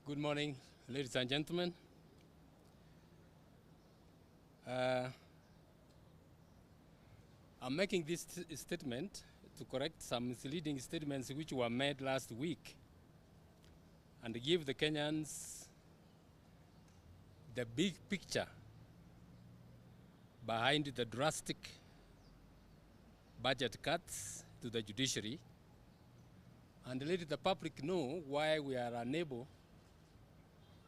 Good morning, ladies and gentlemen. I'm making this statement to correct some misleading statements which were made last week and give the Kenyans the big picture behind the drastic budget cuts to the judiciary and let the public know why we are unable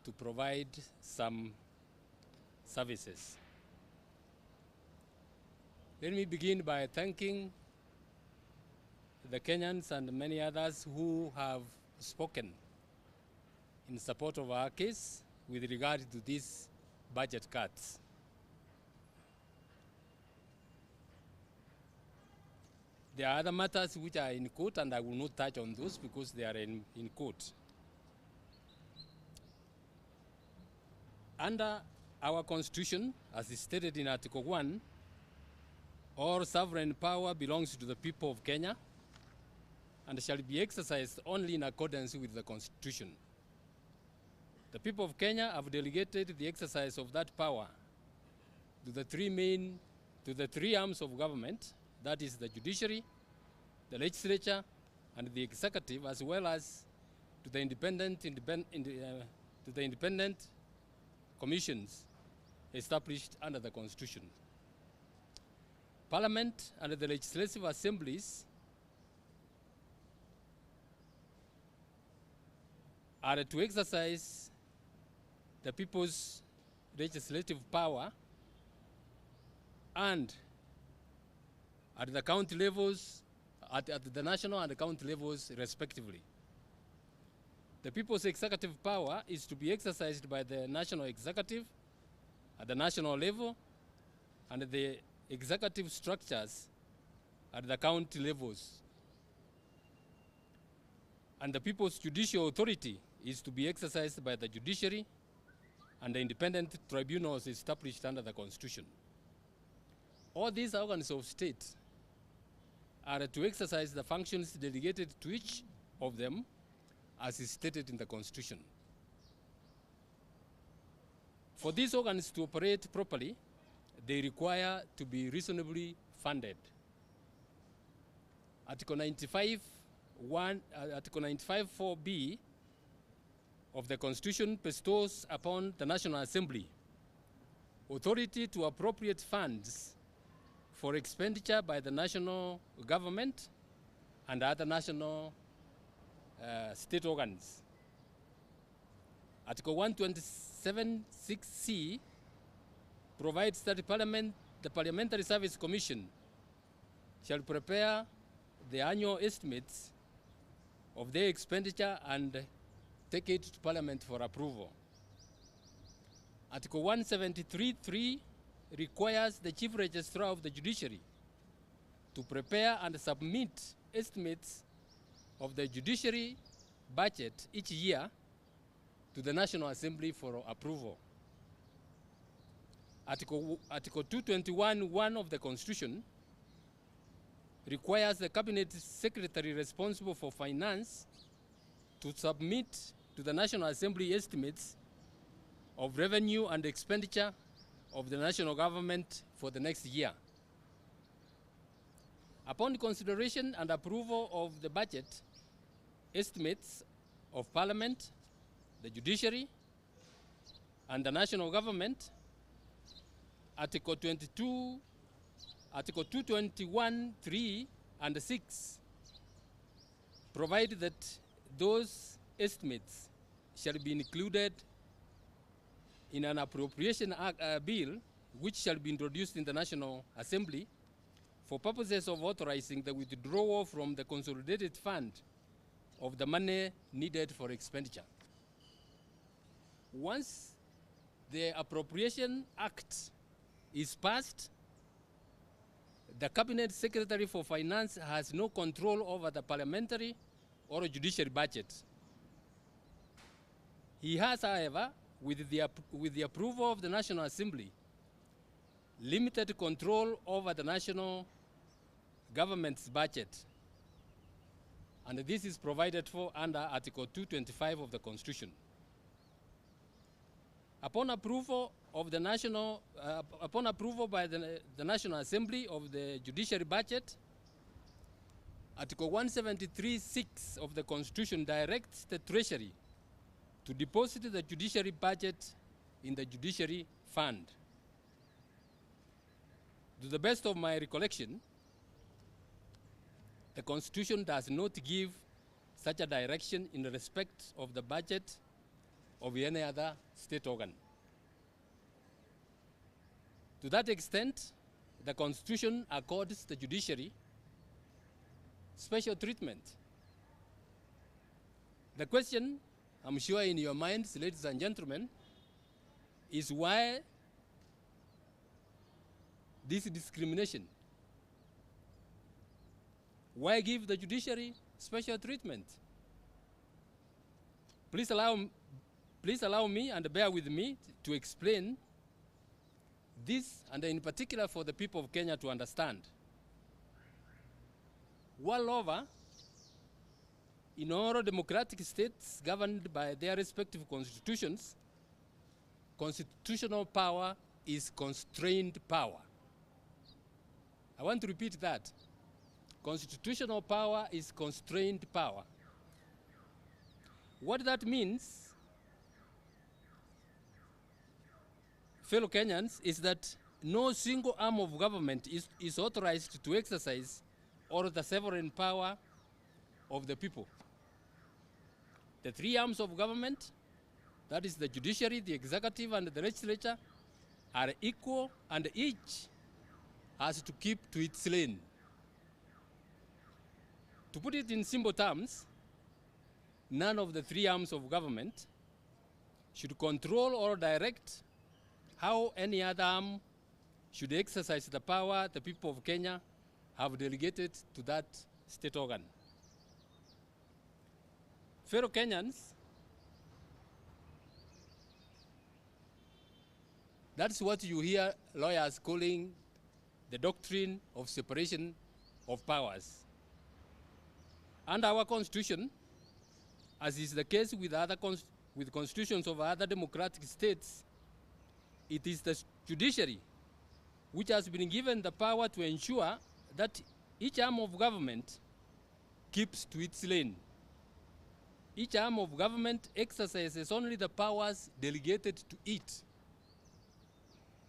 to provide some services. Let me begin by thanking the Kenyans and many others who have spoken in support of our case with regard to these budget cuts. There are other matters which are in court, and I will not touch on those because they are in court. Under our Constitution, as stated in Article 1, all sovereign power belongs to the people of Kenya and shall be exercised only in accordance with the Constitution. The people of Kenya have delegated the exercise of that power to the three arms of government, that is the judiciary, the legislature, and the executive, as well as to the independent commissions established under the Constitution. Parliament and the legislative assemblies are to exercise the people's legislative power and at the county levels, at the national and the county levels respectively. The people's executive power is to be exercised by the national executive at the national level and the executive structures at the county levels. And the people's judicial authority is to be exercised by the judiciary and the independent tribunals established under the Constitution. All these organs of state are to exercise the functions delegated to each of them as is stated in the Constitution. For these organs to operate properly, they require to be reasonably funded. Article 95(4)(b) of the Constitution bestows upon the National Assembly authority to appropriate funds for expenditure by the national government and other national state organs. Article 127(6)(c) provides that the Parliamentary Service Commission shall prepare the annual estimates of their expenditure and take it to Parliament for approval. Article 173(3) requires the Chief Registrar of the Judiciary to prepare and submit estimates of the judiciary budget each year to the National Assembly for approval. Article 221(1) of the Constitution requires the Cabinet Secretary responsible for finance to submit to the National Assembly estimates of revenue and expenditure of the national government for the next year. Upon consideration and approval of the budget estimates of Parliament, the judiciary, and the national government, Article 221(3) and 6 provide that those estimates shall be included in an appropriation bill which shall be introduced in the National Assembly for purposes of authorizing the withdrawal from the consolidated fund of the money needed for expenditure. Once the Appropriation Act is passed, the Cabinet Secretary for Finance has no control over the parliamentary or judiciary budget. He has, however, with the approval of the National Assembly, limited control over the national government's budget. And this is provided for under Article 225 of the Constitution. Upon approval of upon approval by the National Assembly of the judiciary budget, Article 173(6) of the Constitution directs the Treasury to deposit the judiciary budget in the Judiciary Fund. To the best of my recollection, the Constitution does not give such a direction in respect of the budget of any other state organ. To that extent, the Constitution accords the judiciary special treatment. The question, I'm sure in your minds, ladies and gentlemen, is why this discrimination? Why give the judiciary special treatment? Please allow me and bear with me to explain this, and in particular for the people of Kenya to understand. World over, in all democratic states governed by their respective constitutions, constitutional power is constrained power. I want to repeat that. Constitutional power is constrained power. What that means, fellow Kenyans, is that no single arm of government is authorized to exercise all the sovereign power of the people. The three arms of government, that is the judiciary, the executive, and the legislature, are equal, and each has to keep to its lane. To put it in simple terms, none of the three arms of government should control or direct how any other arm should exercise the power the people of Kenya have delegated to that state organ. Fellow Kenyans, that's what you hear lawyers calling the doctrine of separation of powers. Under our Constitution, as is the case with with constitutions of other democratic states, it is the judiciary which has been given the power to ensure that each arm of government keeps to its lane. Each arm of government exercises only the powers delegated to it.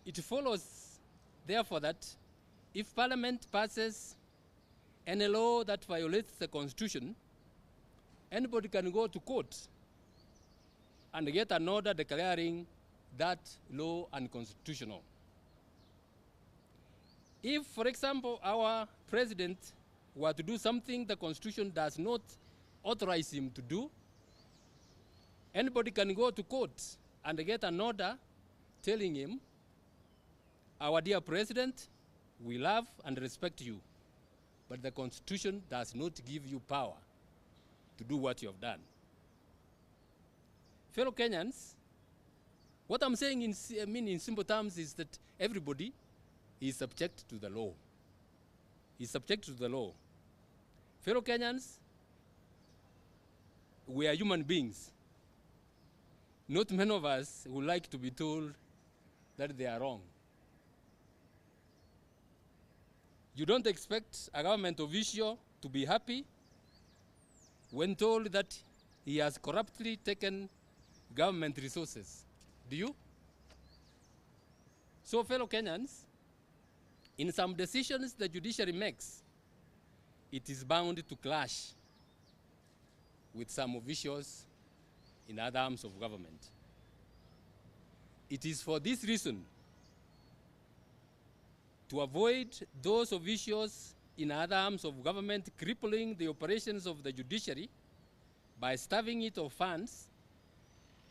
It follows, therefore, that if Parliament passes any law that violates the Constitution, anybody can go to court and get an order declaring that law unconstitutional. If, for example, our president were to do something the Constitution does not authorize him to do, anybody can go to court and get an order telling him, our dear president, we love and respect you, but the Constitution does not give you power to do what you have done. Fellow Kenyans, what I'm saying in simple terms is that everybody is subject to the law. Is subject to the law. Fellow Kenyans, we are human beings. Not many of us would like to be told that they are wrong. You don't expect a government official to be happy when told that he has corruptly taken government resources. Do you? So, fellow Kenyans, in some decisions the judiciary makes, it is bound to clash with some officials in other arms of government. It is for this reason, to avoid those officials in other arms of government crippling the operations of the judiciary by starving it of funds,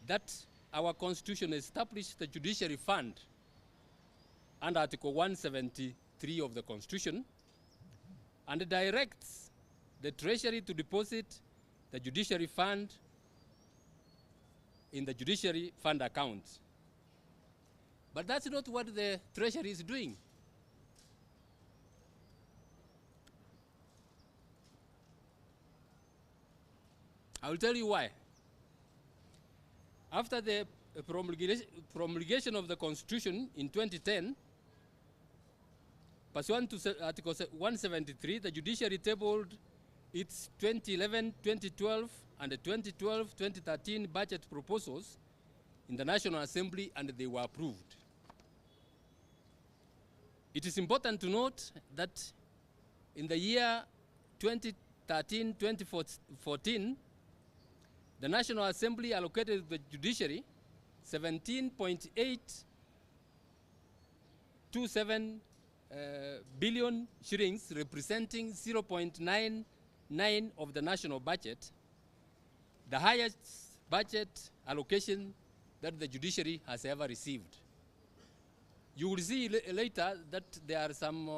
that our Constitution established the Judiciary Fund under Article 173 of the Constitution and directs the Treasury to deposit the Judiciary Fund in the Judiciary Fund account. But that's not what the Treasury is doing. I will tell you why. After the promulgation of the Constitution in 2010, pursuant to Article 173, the Judiciary tabled its 2011, 2012, and the 2012-2013 budget proposals in the National Assembly, and they were approved. It is important to note that in the year 2013-2014, the National Assembly allocated the judiciary 17.827 billion shillings, representing 0.99 of the national budget, the highest budget allocation that the judiciary has ever received. You will see later that there are some,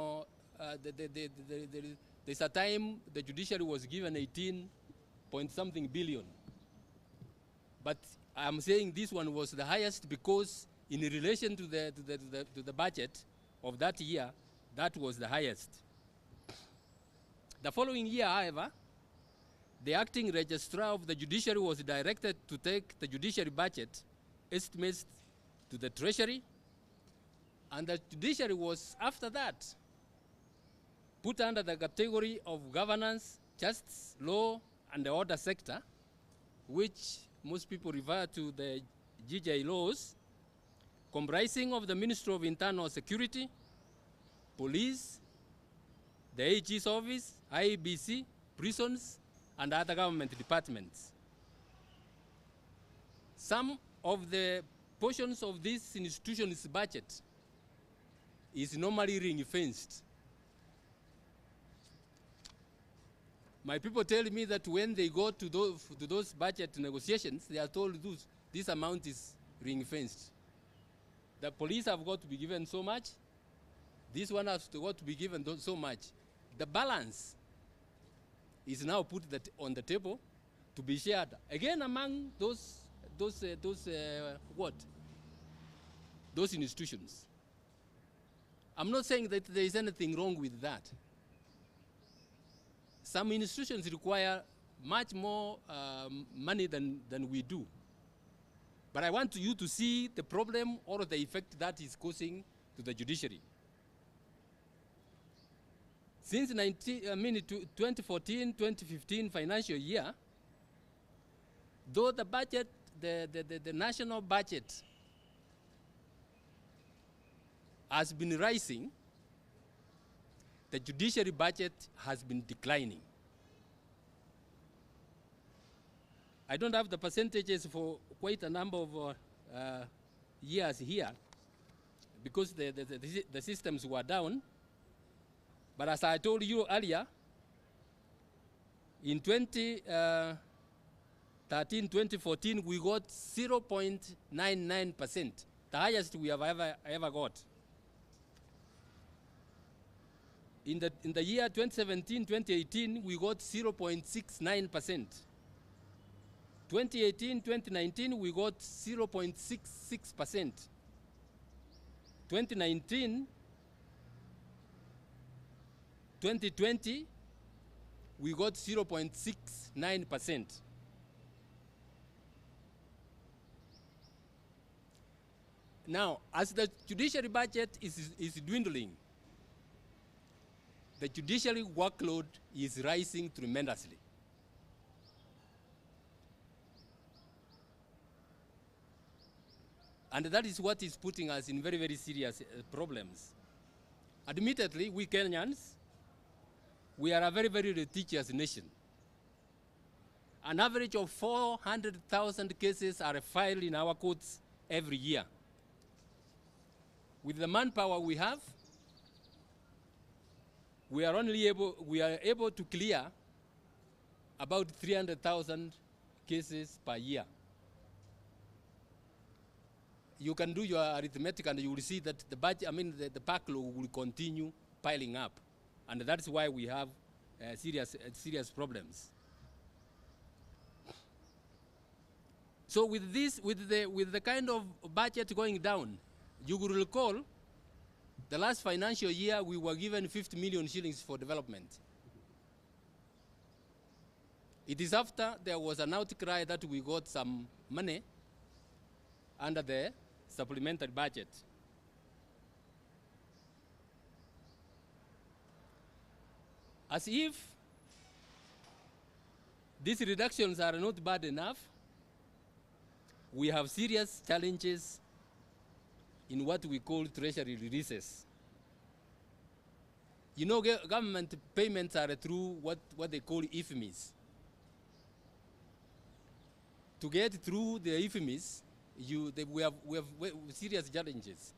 there's a time the judiciary was given 18-point-something billion. But I'm saying this one was the highest because in relation to the budget of that year, that was the highest. The following year, however, the acting registrar of the judiciary was directed to take the judiciary budget estimates to the treasury, and the judiciary was, after that, put under the category of governance, justice, law, and the order sector, which most people refer to the GJ laws, comprising of the Ministry of Internal Security, police, the AG's office, IEBC, prisons, and other government departments. Some of the portions of this institution's budget is normally ring-fenced. My people tell me that when they go to those budget negotiations, they are told this amount is ring-fenced. The police have got to be given so much, this one has got to be given so much. The balance is now put on the table to be shared again among those institutions. I'm not saying that there is anything wrong with that. Some institutions require much more money than we do. But I want you to see the problem or the effect that is causing to the judiciary. Since 2014-2015 financial year, though the budget, the national budget has been rising, the judiciary budget has been declining. I don't have the percentages for quite a number of years here because the systems were down. But as I told you earlier, in 2013-2014, we got 0.99%, the highest we have ever got. In the year 2017-2018, we got 0.69%. 2018-2019, we got 0.66%. 2019-2020, we got 0.69%. Now, as the judiciary budget is dwindling, the judiciary workload is rising tremendously. And that is what is putting us in very, very serious problems. Admittedly, we Kenyans, we are a very, very litigious nation. An average of 400,000 cases are filed in our courts every year. With the manpower we have, we are able to clear about 300,000 cases per year. You can do your arithmetic and you will see that the budget, the backlog will continue piling up. And that's why we have serious problems. So with this, with the kind of budget going down, you will recall the last financial year we were given 50 million shillings for development. It is after there was an outcry that we got some money under the supplementary budget. As if these reductions are not bad enough, we have serious challenges in what we call treasury releases. You know, government payments are through what they call IFMIs. To get through the IFMIs, we have serious challenges.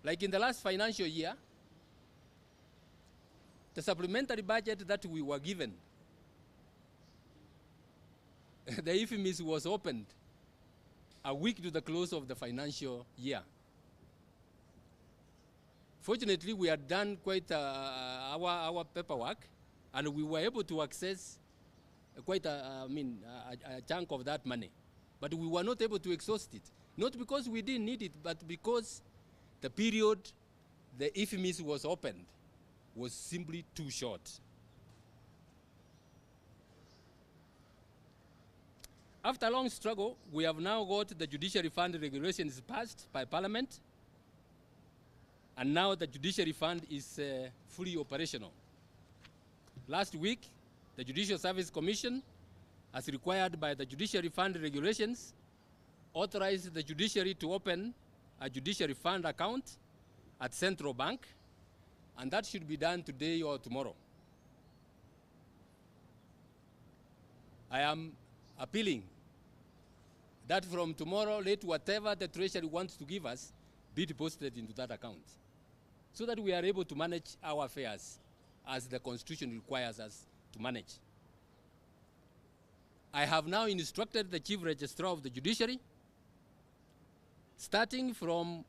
Like in the last financial year, the supplementary budget that we were given, the IFMIs was opened a week to the close of the financial year. Fortunately, we had done quite our paperwork, and we were able to access quite a chunk of that money. But we were not able to exhaust it. Not because we didn't need it, but because the period the IFMIs was opened was simply too short. After a long struggle, we have now got the Judiciary Fund regulations passed by Parliament, and now the Judiciary Fund is fully operational. Last week, the Judicial Service Commission, as required by the Judiciary Fund regulations, authorized the judiciary to open a Judiciary Fund account at Central Bank, and that should be done today or tomorrow. I am appealing that from tomorrow, let whatever the Treasury wants to give us be deposited into that account, so that we are able to manage our affairs as the Constitution requires us to manage. I have now instructed the Chief Registrar of the Judiciary, starting from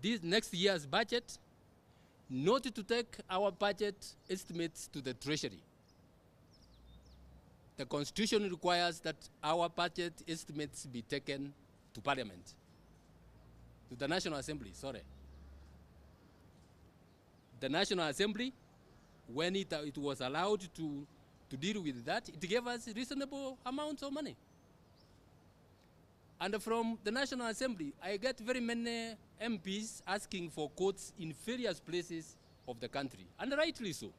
this next year's budget, not to take our budget estimates to the Treasury. The Constitution requires that our budget estimates be taken to Parliament, to the National Assembly, sorry. The National Assembly, when it was allowed to deal with that, it gave us reasonable amounts of money. And from the National Assembly, I get very many MPs asking for quotes in various places of the country, and rightly so.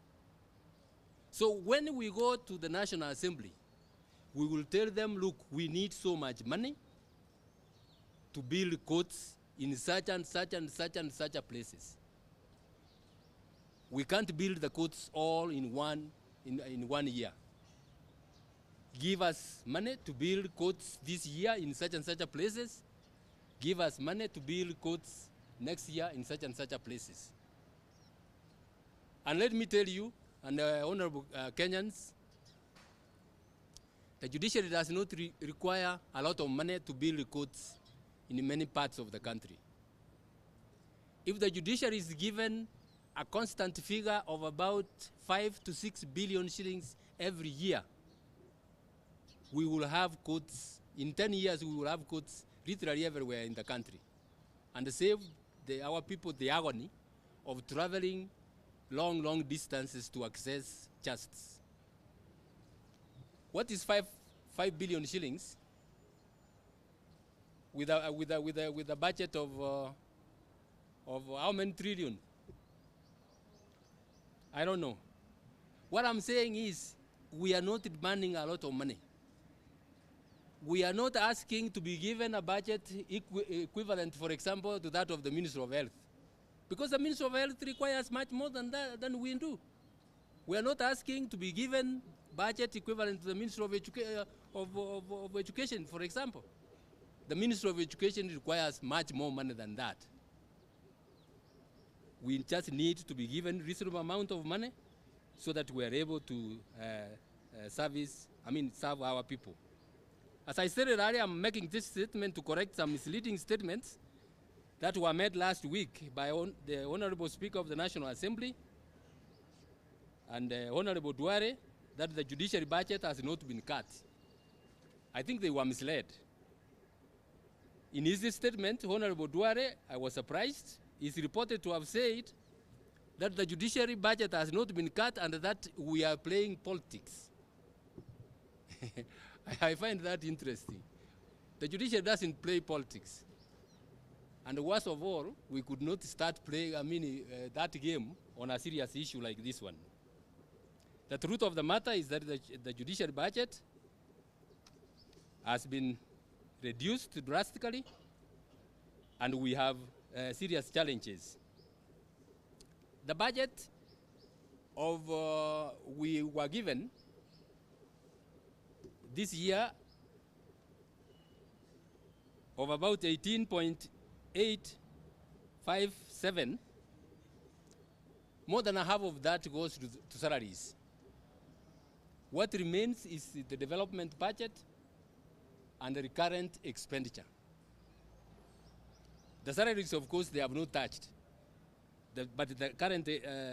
So when we go to the National Assembly, we will tell them, look, we need so much money to build courts in such and such and such and such places. We can't build the courts all in one year. Give us money to build courts this year in such and such places. Give us money to build courts next year in such and such places. And let me tell you, and honorable Kenyans, the judiciary does not require a lot of money to build courts in many parts of the country. If the judiciary is given a constant figure of about 5 to 6 billion shillings every year, we will have courts, in 10 years we will have courts literally everywhere in the country, and save our people the agony of traveling long distances to access justice. What is 5 billion shillings with a budget of how many trillion? I don't know. What I'm saying is, we are not demanding a lot of money. We are not asking to be given a budget equivalent, for example, to that of the Ministry of Health, because the Ministry of Health requires much more than that than we do. We are not asking to be given budget equivalent to the Ministry of Education, for example. The Ministry of Education requires much more money than that. We just need to be given reasonable amount of money so that we are able to serve our people. As I said earlier, I'm making this statement to correct some misleading statements that were made last week by the Honorable Speaker of the National Assembly and Honorable Duare, that the judiciary budget has not been cut. I think they were misled. In his statement, Honorable Duare, I was surprised, is reported to have said that the judiciary budget has not been cut and that we are playing politics. I find that interesting. The judiciary doesn't play politics. And worst of all, we could not start playing, that game on a serious issue like this one. The truth of the matter is that the judiciary budget has been reduced drastically, and we have serious challenges. The budget we were given this year of about 18.857, more than a half of that goes to salaries. What remains is the development budget and the recurrent expenditure. The salaries, of course, they have not touched. But the current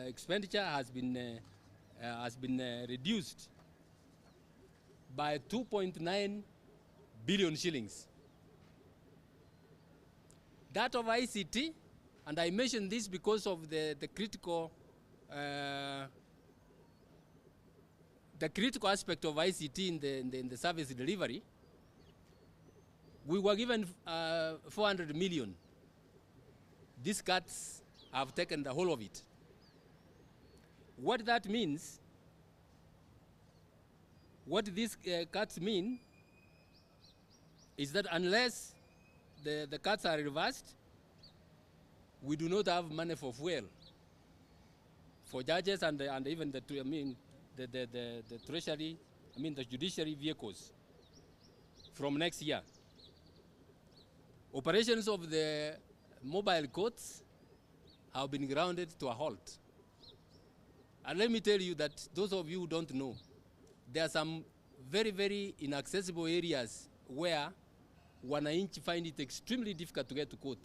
expenditure has been reduced by 2.9 billion shillings. That of ICT, and I mention this because of the critical aspect of ICT in the service delivery. We were given 400 million. These cuts have taken the whole of it. What that means, what these cuts mean, is that unless the cuts are reversed, we do not have money for fuel, for judges and even the treasury, the judiciary vehicles from next year. Operations of the mobile courts have been grounded to a halt. And let me tell you that those of you who don't know, there are some very, very inaccessible areas where wananchi find it extremely difficult to get to court.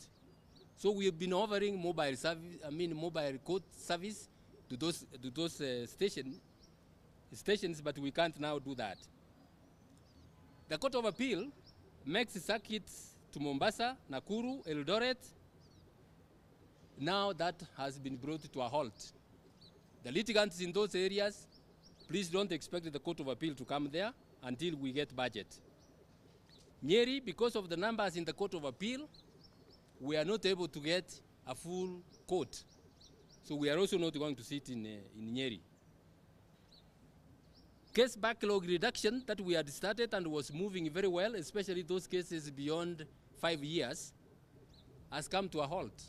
So we have been offering mobile service, mobile court service to those stations, but we can't now do that. The Court of Appeal makes circuits to Mombasa, Nakuru, Eldoret. Now that has been brought to a halt. The litigants in those areas, please don't expect the Court of Appeal to come there until we get budget. Nyeri, because of the numbers in the Court of Appeal, we are not able to get a full court. So we are also not going to sit in Nyeri. Case backlog reduction that we had started and was moving very well, especially those cases beyond 5 years, has come to a halt.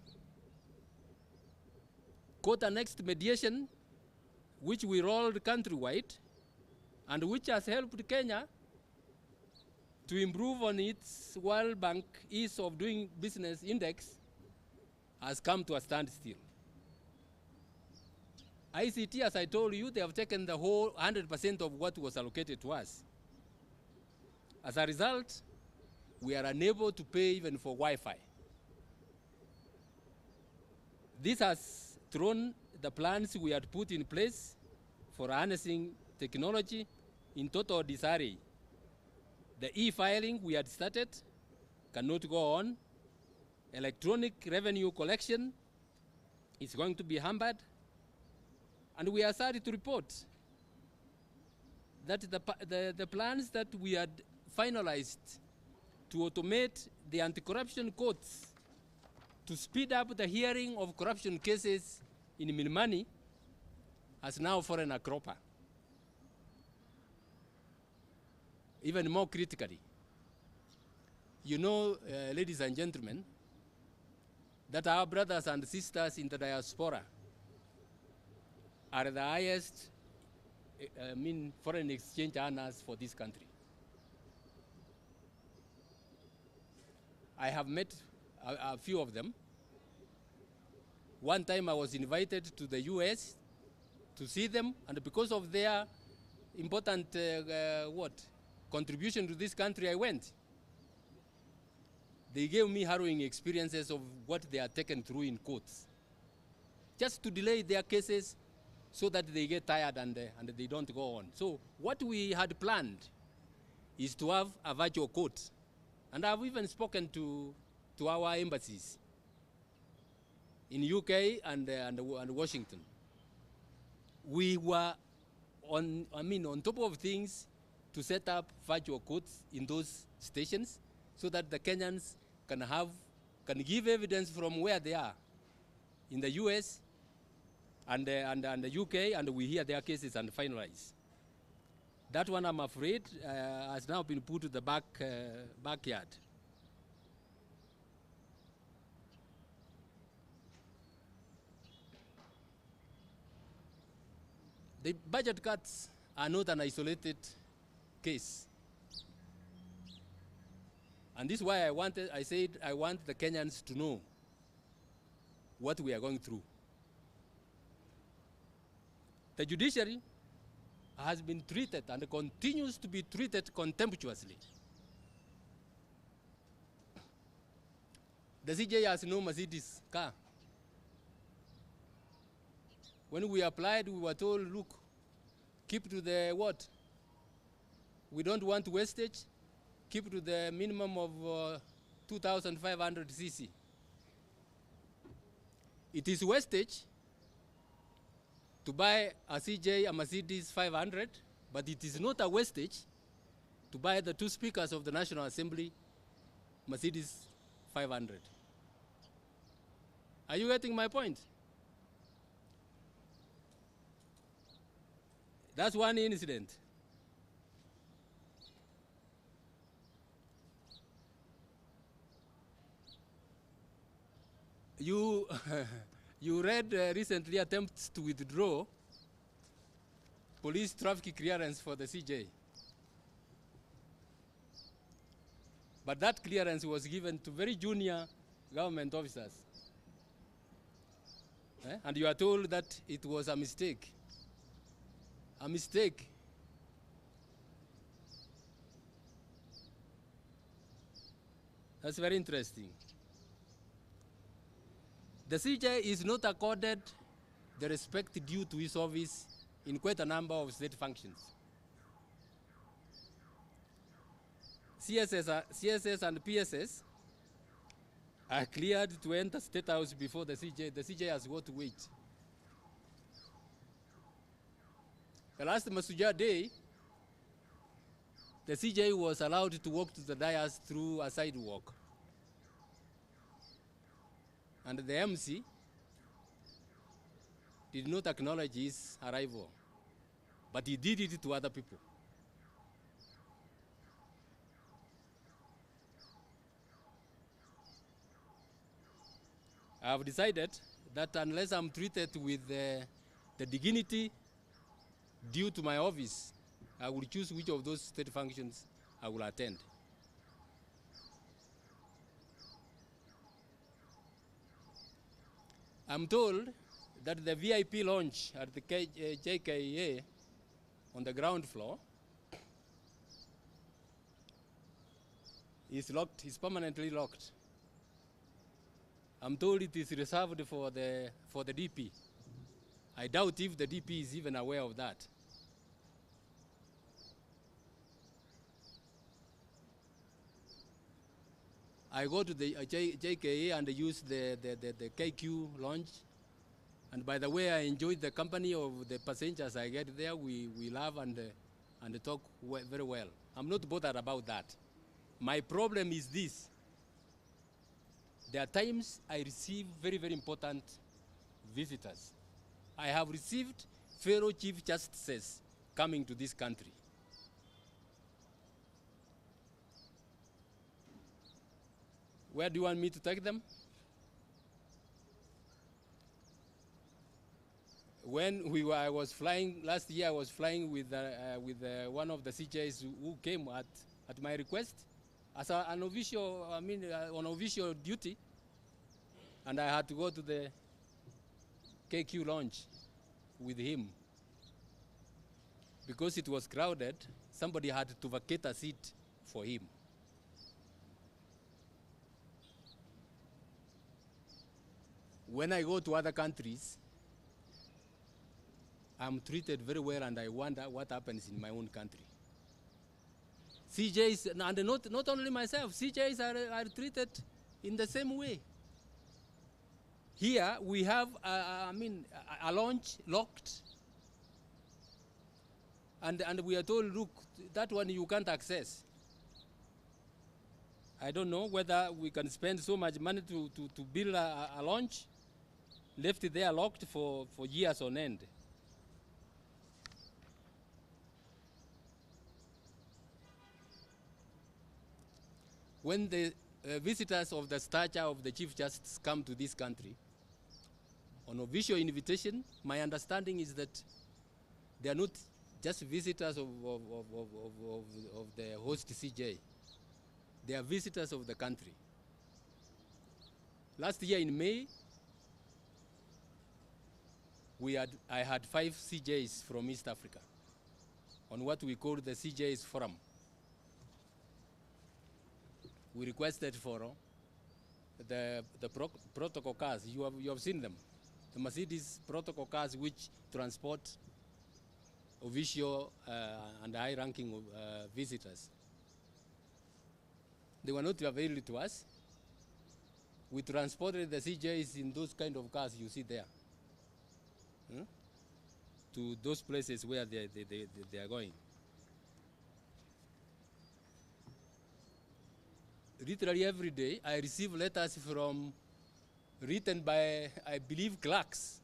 Court annexed mediation, which we rolled countrywide, and which has helped Kenya to improve on its World Bank Ease of Doing Business Index, has come to a standstill. ICT, as I told you, they have taken the whole 100% of what was allocated to us. As a result, we are unable to pay even for Wi-Fi. This has thrown the plans we had put in place for harnessing technology in total disarray. The e-filing we had started cannot go on. Electronic revenue collection is going to be hampered. And we are sorry to report that the plans that we had finalized to automate the anti-corruption courts, to speed up the hearing of corruption cases in Milimani, has now fallen a cropper. Even more critically, you know, ladies and gentlemen, that our brothers and sisters in the diaspora are the highest foreign exchange earners for this country. I have met a few of them. One time I was invited to the US to see them, and because of their important contribution to this country, I went. They gave me harrowing experiences of what they are taken through in courts, just to delay their cases so that they get tired and they don't go on. So what we had planned is to have a virtual court. And I've even spoken to our embassies in UK and Washington. We were on top of things to set up virtual courts in those stations so that the Kenyans can give evidence from where they are in the US and the UK, and we hear their cases and finalize. That one, I'm afraid, has now been put to the backyard. The budget cuts are not an isolated case. And this is why I said I want the Kenyans to know what we are going through. The judiciary has been treated and continues to be treated contemptuously. The CJ has no Mercedes car. When we applied, we were told, look, keep to the what? We don't want wastage. Keep to the minimum of 2,500 cc. It is wastage to buy a CJ, a Mercedes 500, but it is not a wastage to buy the 2 speakers of the National Assembly, Mercedes 500. Are you getting my point? That's one incident. You, you read recently attempts to withdraw police traffic clearance for the CJ. But that clearance was given to very junior government officers. And you are told that it was a mistake. A mistake. That's very interesting. The CJ is not accorded the respect due to his office in quite a number of state functions. CSS and PSS are cleared to enter State House before the CJ. The CJ has got to wait. The last Masuja day, the CJ was allowed to walk to the dais through a sidewalk. And the MC did not acknowledge his arrival, but he did it to other people. I have decided that unless I'm treated with the dignity due to my office, I will choose which of those state functions I will attend. I'm told that the VIP lounge at the JKA on the ground floor is locked, is permanently locked. I'm told it is reserved for the DP. I doubt if the DP is even aware of that. I go to the JKA and use the KQ lounge. And by the way, I enjoyed the company of the passengers I get there. We laugh and talk very well. I'm not bothered about that. My problem is this. There are times I receive very, very important visitors. I have received fellow chief justices coming to this country. Where do you want me to take them? When I was flying, last year I was flying with one of the CJs who came at my request as an official, on official duty, and I had to go to the KQ lounge with him. Because it was crowded, somebody had to vacate a seat for him. When I go to other countries, I'm treated very well, and I wonder what happens in my own country. CJs, and not only myself, CJs are treated in the same way. Here we have, a launch locked, and we are told, look, that one you can't access. I don't know whether we can spend so much money to build a launch, left it there locked for years on end. When the visitors of the stature of the Chief Justice come to this country, on official invitation, my understanding is that they are not just visitors of the host CJ. They are visitors of the country. Last year in May, I had 5 CJs from East Africa on what we call the CJs Forum. We requested for the protocol cars. You have seen them. The Mercedes protocol cars which transport official and high-ranking visitors. They were not available to us. We transported the CJs in those kind of cars you see there, to those places where they are going. Literally every day, I receive letters written by, I believe, clerks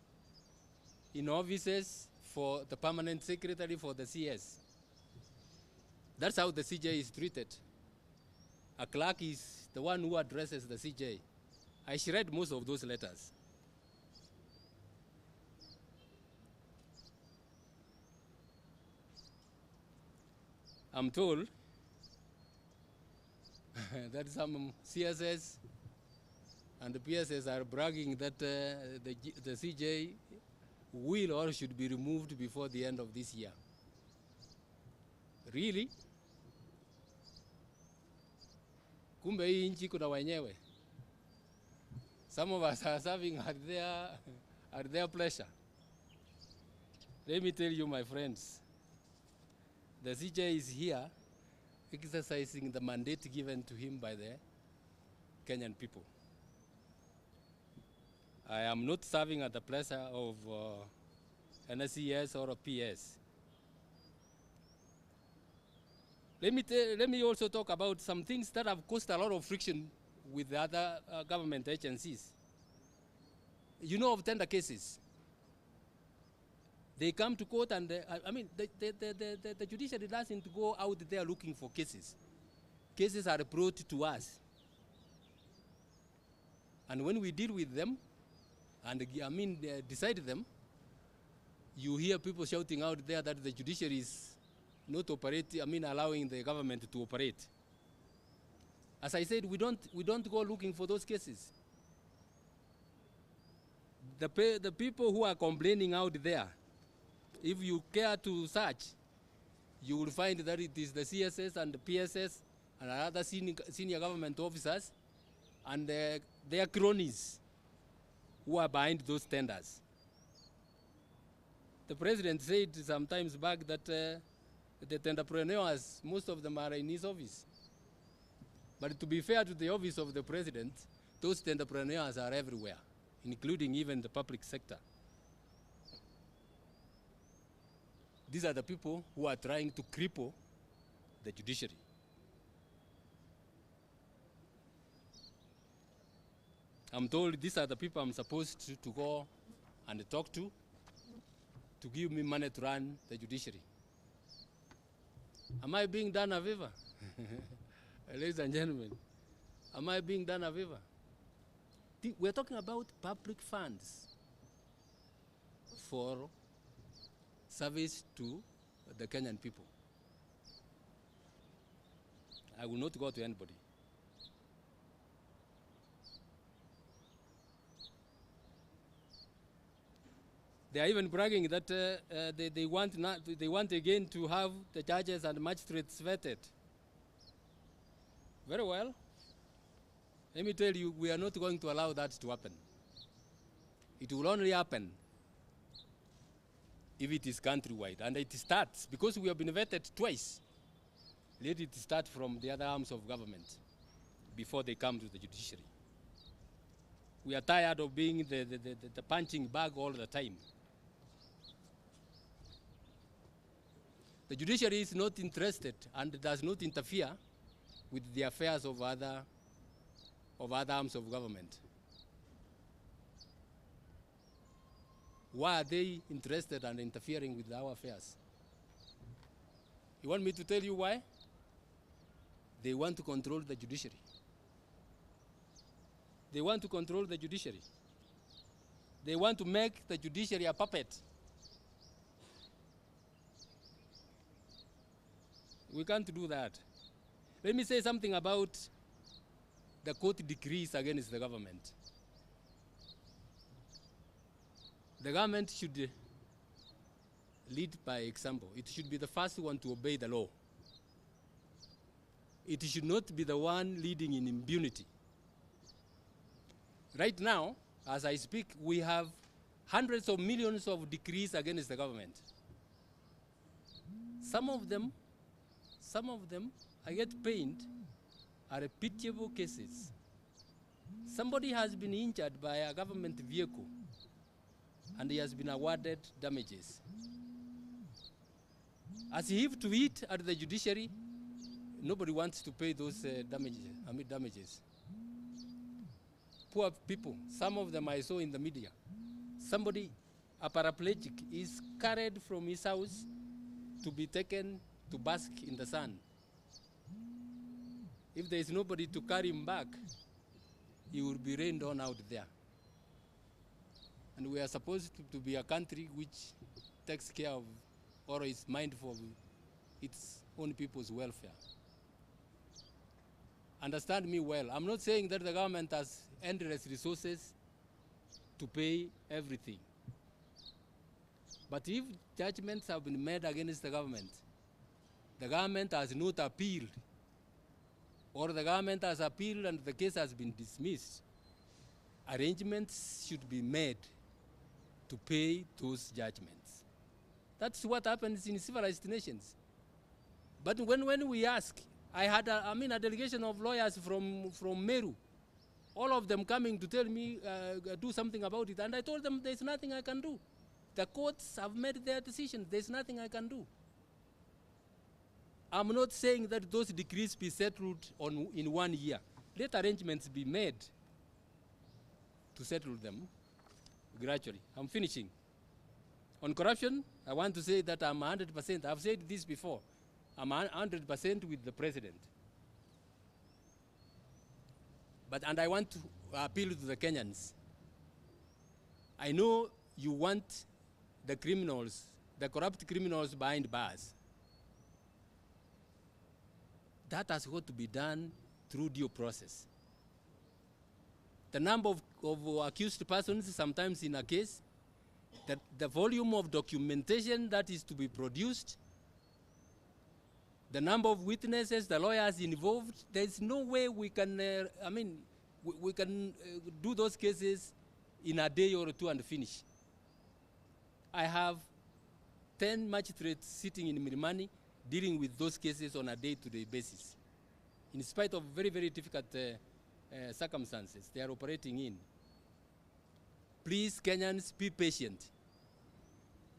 in offices for the permanent secretary for the CS. That's how the CJ is treated. A clerk is the one who addresses the CJ. I read most of those letters. I'm told that some CSS and the PSS are bragging that the CJ will or should be removed before the end of this year. Really? Kumbe hii nchi kuna wenyewe. Some of us are serving at their pleasure. Let me tell you, my friends, the CJ is here exercising the mandate given to him by the Kenyan people. I am not serving at the pleasure of NSCS or a PS. Let me also talk about some things that have caused a lot of friction with the other government agencies. You know of tender cases. They come to court and, the judiciary doesn't go out there looking for cases. Cases are brought to us. And when we deal with them, and decide them, you hear people shouting out there that the judiciary is not allowing the government to operate. As I said, we don't go looking for those cases. The people who are complaining out there, if you care to search, you will find that it is the CSS and the PSS and other senior government officers and their cronies who are behind those tenders. The president said sometimes back that the tenderpreneurs, most of them are in his office. But to be fair to the office of the president, those tenderpreneurs are everywhere, including even the public sector. These are the people who are trying to cripple the judiciary. I'm told these are the people I'm supposed to go and talk to give me money to run the judiciary. Am I being done a favor? Ladies and gentlemen, am I being done a favor? We're talking about public funds for service to the Kenyan people. I will not go to anybody. They are even bragging that they want again to have the judges and magistrates vetted. Very well. Let me tell you, we are not going to allow that to happen. It will only happen if it is countrywide. And it starts, because we have been vetted twice, let it start from the other arms of government before they come to the judiciary. We are tired of being the punching bag all the time. The judiciary is not interested and does not interfere with the affairs of other arms of government? Why are they interested and interfering with our affairs? You want me to tell you why? They want to control the judiciary. They want to control the judiciary. They want to make the judiciary a puppet. We can't do that. Let me say something about the court decrees against the government. The government should lead by example. It should be the first one to obey the law. It should not be the one leading in impunity. Right now, as I speak, we have hundreds of millions of decrees against the government. Some of them, I get pained, are pitiable cases. Somebody has been injured by a government vehicle and he has been awarded damages. As he have to eat at the judiciary, nobody wants to pay those damages. Poor people, some of them I saw in the media. Somebody, a paraplegic, is carried from his house to be taken to bask in the sun. If there is nobody to carry him back, he will be rained on out there. And we are supposed to be a country which takes care of or is mindful of its own people's welfare. Understand me well. I'm not saying that the government has endless resources to pay everything. But if judgments have been made against the government has not appealed, or the government has appealed and the case has been dismissed, arrangements should be made to pay those judgments. That's what happens in civilized nations. But when we ask, I had a delegation of lawyers from Meru, all of them coming to tell me do something about it, and I told them there's nothing I can do. The courts have made their decision, there's nothing I can do. I'm not saying that those decrees be settled in 1 year. Let arrangements be made to settle them gradually. I'm finishing. On corruption, I want to say that I'm 100%, I've said this before, I'm 100% with the president. And I want to appeal to the Kenyans. I know you want the criminals, the corrupt criminals behind bars. That has got to be done through due process. The number of accused persons sometimes in a case, the volume of documentation that is to be produced, the number of witnesses, the lawyers involved, there's no way we can, we can do those cases in a day or two and finish. I have 10 magistrates sitting in Milimani dealing with those cases on a day-to-day basis. In spite of very, very difficult circumstances they are operating in. Please, Kenyans, be patient.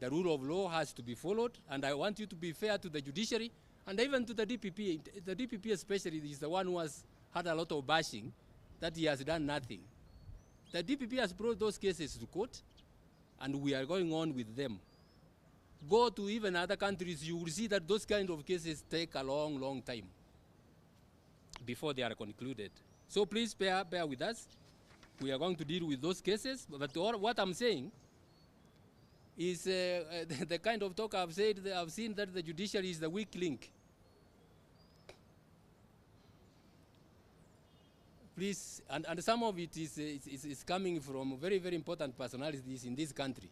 The rule of law has to be followed, and I want you to be fair to the judiciary and even to the DPP. The DPP especially is the one who has had a lot of bashing that he has done nothing. The DPP has brought those cases to court, and we are going on with them. Go to even other countries, you will see that those kind of cases take a long, long time before they are concluded. So please bear with us. We are going to deal with those cases, but what I'm saying is the kind of talk I've said, I've seen that the judiciary is the weak link. Please, and some of it is coming from very, very important personalities in this country,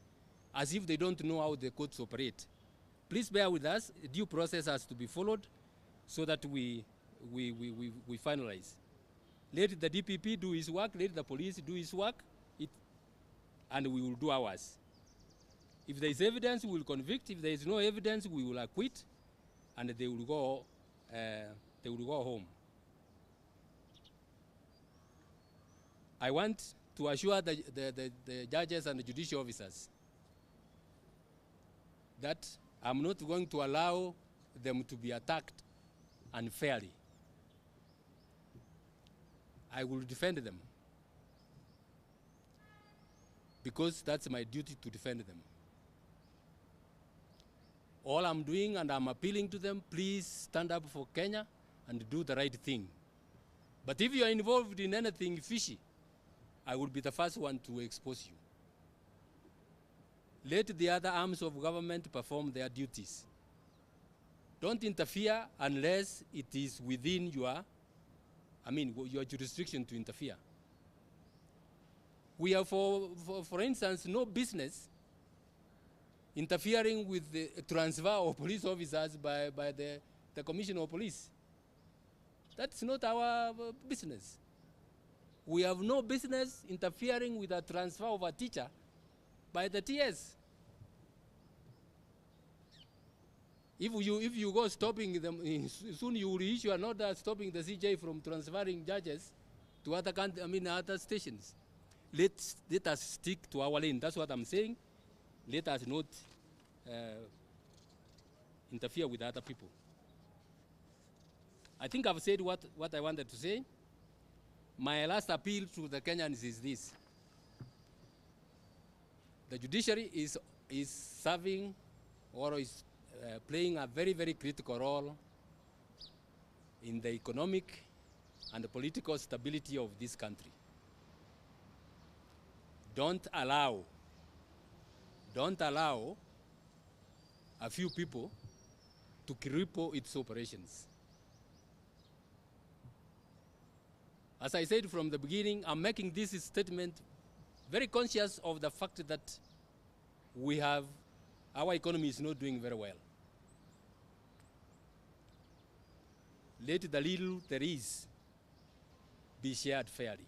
as if they don't know how the courts operate. Please bear with us. Due process has to be followed so that we finalize. Let the DPP do his work, let the police do his work, and we will do ours. If there is evidence, we will convict. If there is no evidence, we will acquit, and they will go home. I want to assure the judges and the judicial officers that I'm not going to allow them to be attacked unfairly. I will defend them, because that's my duty to defend them. All I'm doing, and I'm appealing to them, please stand up for Kenya and do the right thing. But if you are involved in anything fishy, I will be the first one to expose you. Let the other arms of government perform their duties. Don't interfere unless it is within your jurisdiction to interfere. We have, for instance, no business interfering with the transfer of police officers by the Commissioner of Police. That's not our business. We have no business interfering with the transfer of a teacher by the TS. If you go stopping them, soon you will issue an order stopping the CJ from transferring judges to other stations. Let us stick to our lane. That's what I'm saying. Let us not interfere with other people. I think I've said what I wanted to say. My last appeal to the Kenyans is this. The judiciary is serving or is playing a very, very critical role in the economic and the political stability of this country. Don't allow a few people to cripple its operations. As I said from the beginning, I'm making this statement very conscious of the fact that our economy is not doing very well. Let the little there is be shared fairly,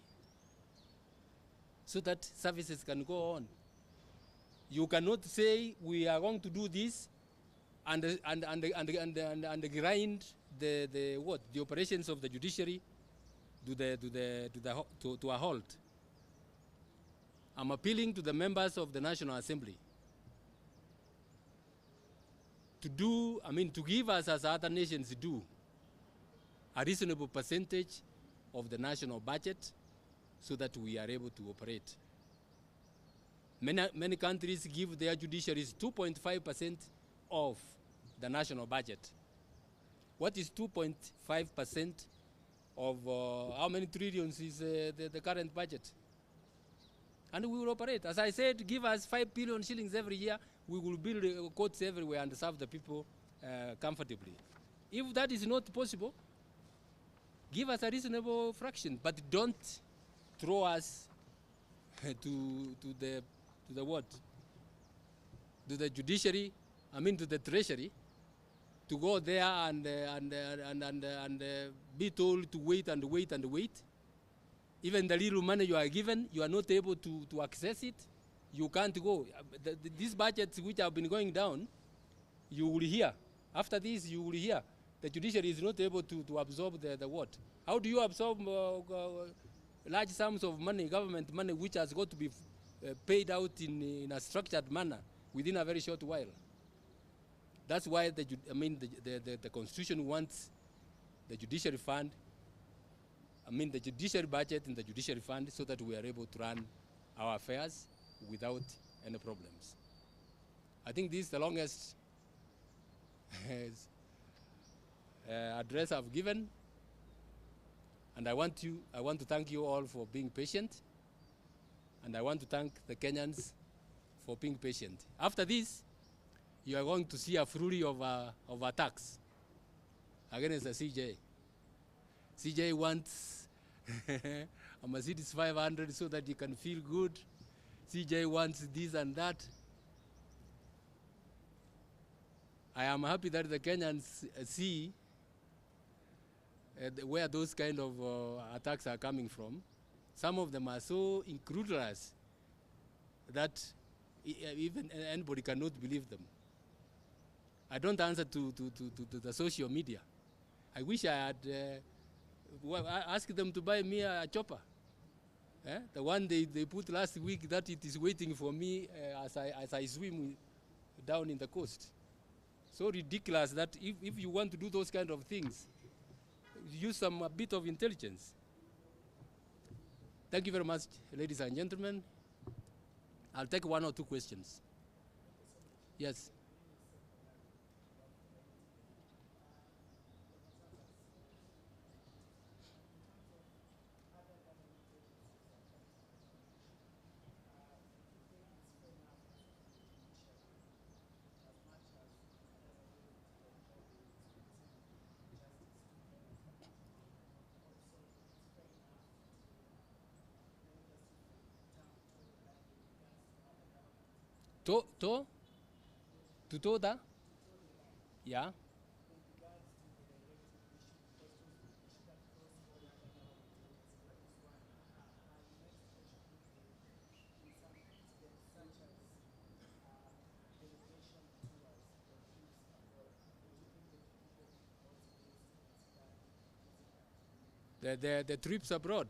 so that services can go on. You cannot say we are going to do this and grind the operations of the judiciary to a halt. I'm appealing to the members of the National Assembly to give us, as other nations do, a reasonable percentage of the national budget so that we are able to operate. Many countries give their judiciaries 2.5% of the national budget. What is 2.5% of how many trillions is the current budget? And we will operate. As I said, give us 5 billion shillings every year, we will build courts everywhere and serve the people comfortably. If that is not possible, give us a reasonable fraction, but don't throw us to the judiciary, to the treasury, to go there and be told to wait and wait and wait. Even the little money you are given, you are not able to access it. You can't go. These budgets which have been going down, you will hear. After this, you will hear. The judiciary is not able to absorb the what? How do you absorb large sums of money, government money, which has got to be paid out in a structured manner within a very short while? That's why the Constitution wants the judiciary fund, the judiciary budget and the judiciary fund, so that we are able to run our affairs without any problems. I think this is the longest address I've given, and I want to thank you all for being patient, and I want to thank the Kenyans for being patient. After this, you are going to see a flurry of attacks against the CJ. CJ wants a Mercedes 500 so that you can feel good. CJ wants this and that. I am happy that the Kenyans see where those kind of attacks are coming from. Some of them are so incredulous that even anybody cannot believe them. I don't answer to the social media. I wish I had asked them to buy me a chopper. The one they put last week, that it is waiting for me as I swim down in the coast. So ridiculous that if you want to do those kind of things, use a bit of intelligence. Thank you very much, ladies and gentlemen. I'll take one or two questions. Yes. To? To Toda? Yeah. The trips abroad.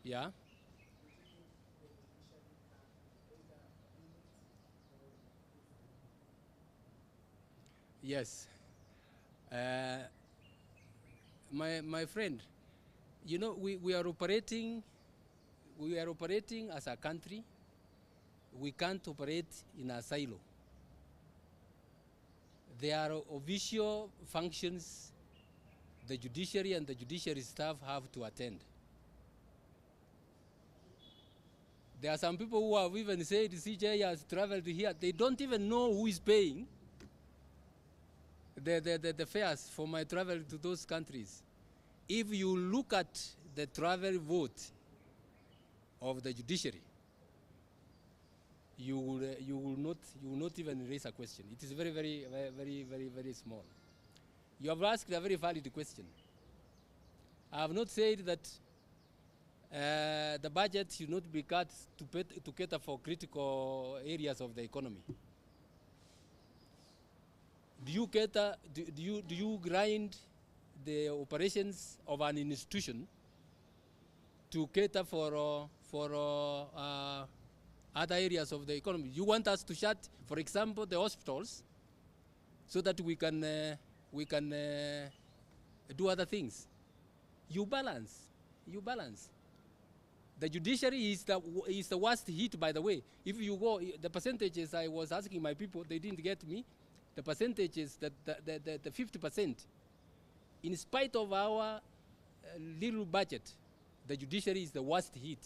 Yeah. Yes. Uh, my friend, you know, we are operating as a country. We can't operate in a silo. There are official functions the judiciary and the judiciary staff have to attend. There are some people who have even said CJ has traveled here. They don't even know who is paying the fares for my travel to those countries. If you look at the travel vote of the judiciary, you will not even raise a question. It is very small. You have asked a very valid question. I have not said that the budget should not be cut to cater for critical areas of the economy. Do you grind the operations of an institution to cater for other areas of the economy? You want us to shut, for example, the hospitals, so that we can do other things. You balance. The judiciary is the worst hit, by the way. If you go, the percentages I was asking my people, they didn't get me. The percentages, the 50%, in spite of our little budget, the judiciary is the worst hit.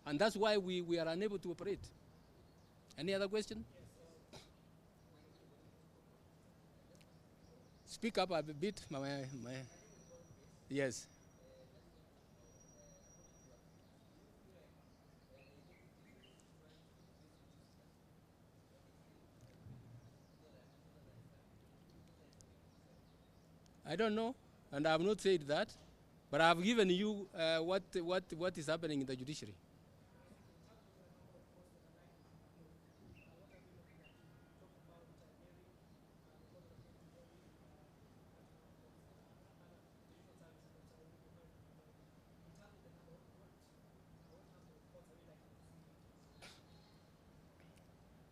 And that's why we are unable to operate. Any other question? Speak up a bit. Yes. I don't know, and I have not said that, but I have given you what is happening in the judiciary.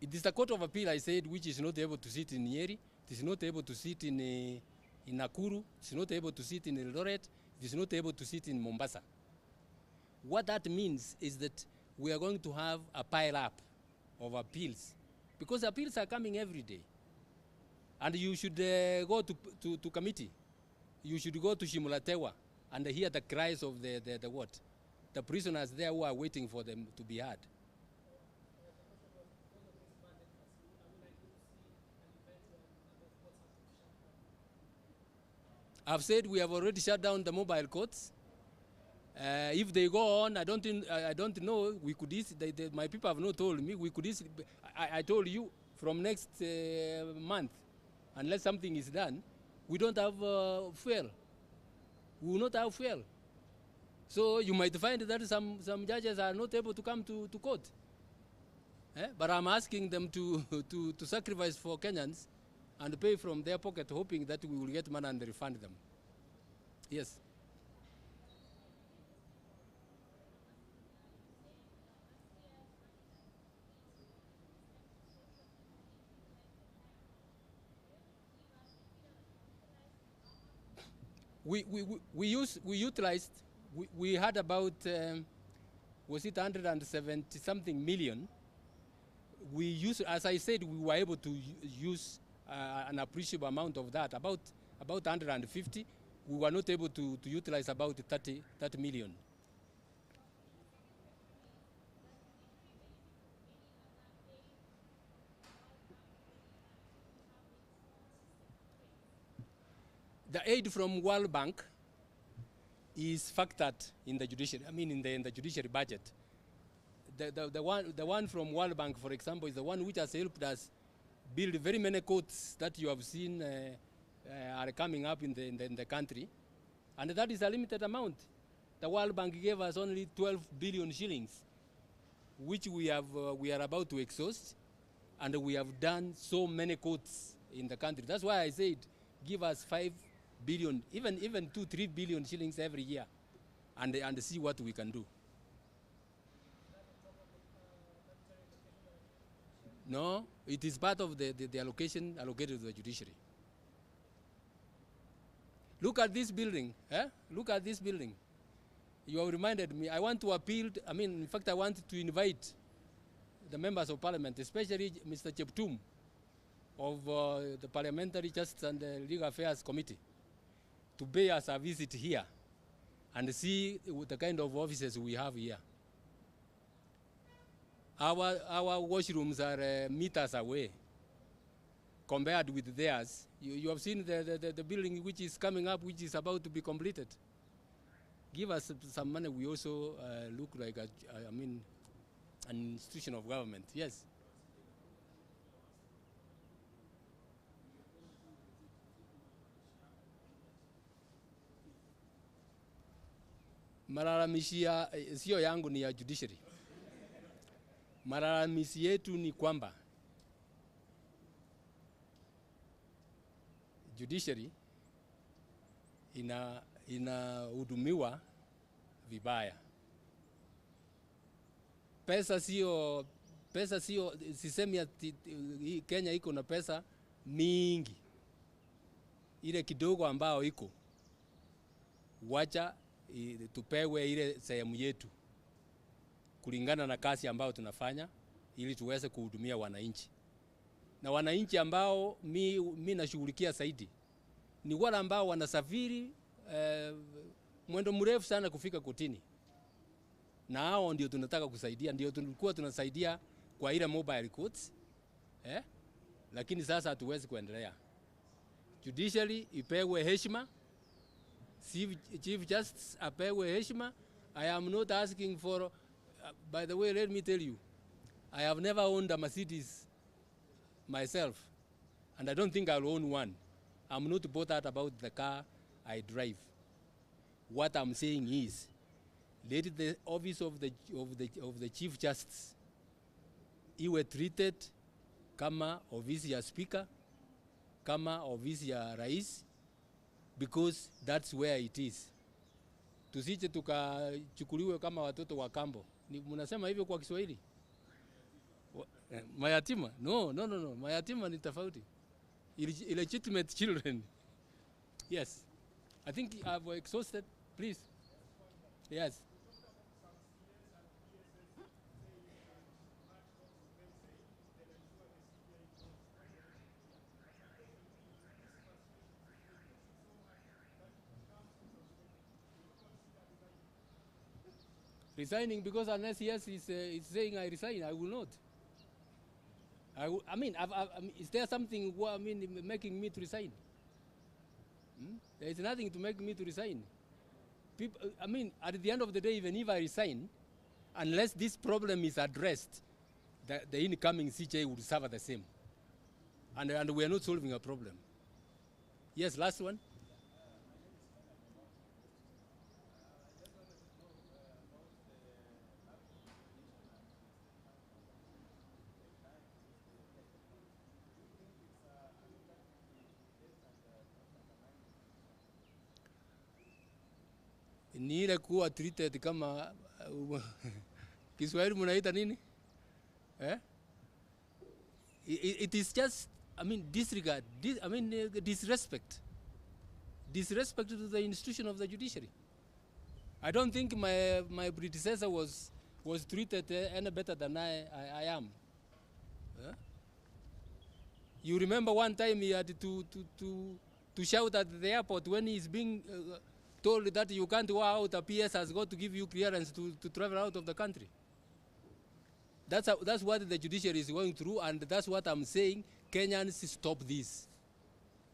It is the Court of Appeal, I said, which is not able to sit in Nyeri, it is not able to sit in Nakuru, it is not able to sit in Eldoret, it is not able to sit in Mombasa. What that means is that we are going to have a pile up of appeals, because appeals are coming every day. And you should go to committee. You should go to Shimulatewa and hear the cries of the what? The prisoners there who are waiting for them to be heard. I've said we have already shut down the mobile courts. If they go on, I don't know. We could my people have not told me. We could easily. I told you from next month, unless something is done, we don't have fuel. We will not have fuel. So you might find that some judges are not able to come to court. But I'm asking them to sacrifice for Kenyans and pay from their pocket, hoping that we will get money and refund them. Yes. We utilized we had about, was it 170 something million? We used, as I said, we were able to use an appreciable amount of that, about 150. We were not able to utilize about 30 million. The aid from World Bank is factored in the judiciary, in the judiciary budget. The one from World Bank, for example, is the one which has helped us build very many courts that you have seen are coming up in the country. And that is a limited amount. The World Bank gave us only 12 billion shillings, which we are about to exhaust, and we have done so many courts in the country. That's why I said, give us 5 billion, even 2-3 billion shillings every year, and see what we can do. No, it is part of the allocation allocated to the judiciary. Look at this building. Look at this building. You have reminded me. I want to appeal. In fact, I want to invite the members of parliament, especially Mr. Cheptum of the Parliamentary Justice and Legal Affairs Committee, to pay us a visit here and see the kind of offices we have here. Our washrooms are meters away compared with theirs. You have seen the building which is coming up, which is about to be completed. Give us some money. We also look like an institution of government. Yes. Malalamishi sio yangu, ni ya judiciary. Malalamishi yetu ni kwamba judiciary inahudumiwa vibaya. Pesa sio, sisemi ati Kenya iko na pesa mingi. Ile kidogo ambao iko, wacha tupewe ile sehemu yetu kulingana na kazi ambao tunafanya, ili tuweze kuhudumia wananchi. Na wananchi ambao mi nashughulikia zaidi ni wale ambao wanasafiri mwendo mrefu sana kufika kotini, na hao ndio tunataka kusaidia. Ndio tulikuwa tunasaidia kwa ile mobile courts, lakini sasa hatuwezi kuendelea. Judiciary ipewe heshima, Chief Justice apewe heshima. I am not asking for, by the way, let me tell you, I have never owned a Mercedes myself, and I don't think I'll own one. I'm not bothered about the car I drive. What I'm saying is, let the office of the Chief Justice iwe treated kama ofisi ya speaker, kama ofisi ya rais, because that's where it is. Tusije tukachukuliwe kama watoto wa kambo. Mnasema hivyo kwa Kiswahili? Mayatima? No. Mayatima ni tofauti. Illegitimate children. Yes. I think I've exhausted. Please. Yes. Resigning, because unless yes is saying I resign, I will not. Is there something making me to resign? There is nothing to make me to resign. People, at the end of the day, even if I resign, unless this problem is addressed, the incoming CJ would suffer the same. And we are not solving a problem. Yes, last one. Ni ile kuwa treated kama Kiswahili mnaita nini? It is just, disregard, disrespect. Disrespect to the institution of the judiciary. I don't think my predecessor was treated any better than I am. You remember one time he had to shout at the airport when he's being told that you can't go out, a PS has got to give you clearance to travel out of the country. That's what the judiciary is going through, and that's what I'm saying. Kenyans stop this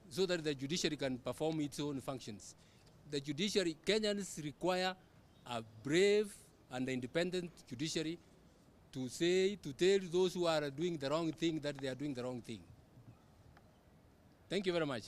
so that the judiciary can perform its own functions. The judiciary, Kenyans require a brave and independent judiciary to tell those who are doing the wrong thing that they are doing the wrong thing. Thank you very much.